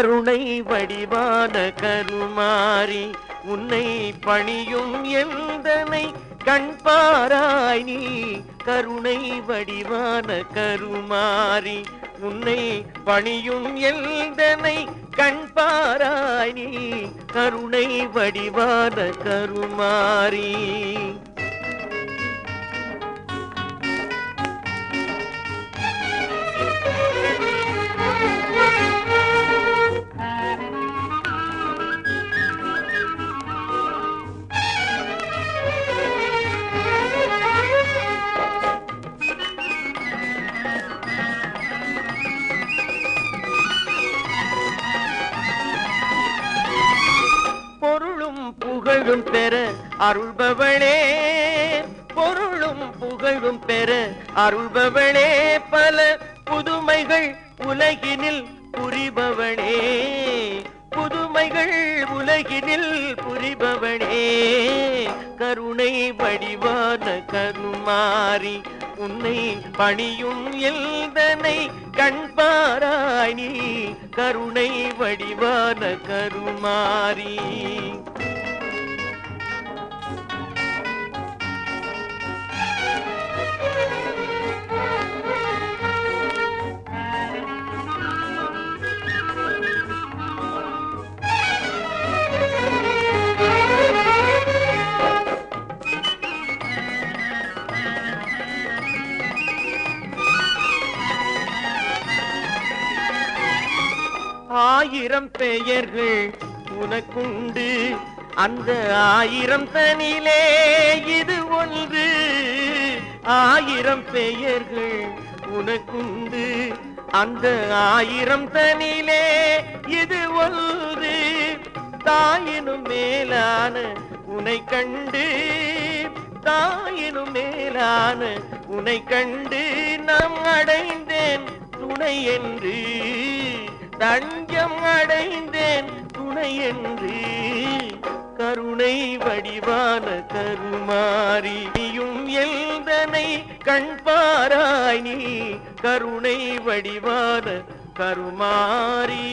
கருணை வடிவான கருமாறி உன்னை பணியும் எந்தனை கண்பாராய் நீ. கருணை வடிவான கருமாறி உன்னை பணியும் எந்தனை கண்பாராய் நீ. கருணை வடிவான கருமாறி பொருளும் புகழும் பெற அருள்பவளே. பொருளும் புகழும் பெற அருள்பவளே. பல புதுமைகள் உலகினில் புரிபவளே. புதுமைகள் உலகினில் புரிபவளே. கருணை வடிவான கருமாறி உன்னை பணியும் எந்தனை கண்பாராய் நீ. கருணை வடிவான கருமாறி ஆயிரம் பெயர்கள் உனக்குண்டு, அந்த ஆயிரம் தனிலே இது ஒன்று. ஆயிரம் பெயர்கள் உனக்குண்டு, அந்த ஆயிரம் தனிலே இது ஒன்று. தாயினும் மேலான உனை கண்டு, தாயினும் மேலான உனை கண்டு நாம் அடைந்தேன் துணை என்று. தஞ்சம் அடைந்தேன் துணை என்று. கருணை வடிவான கருமாறியும் எந்தனை கண்பாராய் நீ. கருணை வடிவான கருமாறி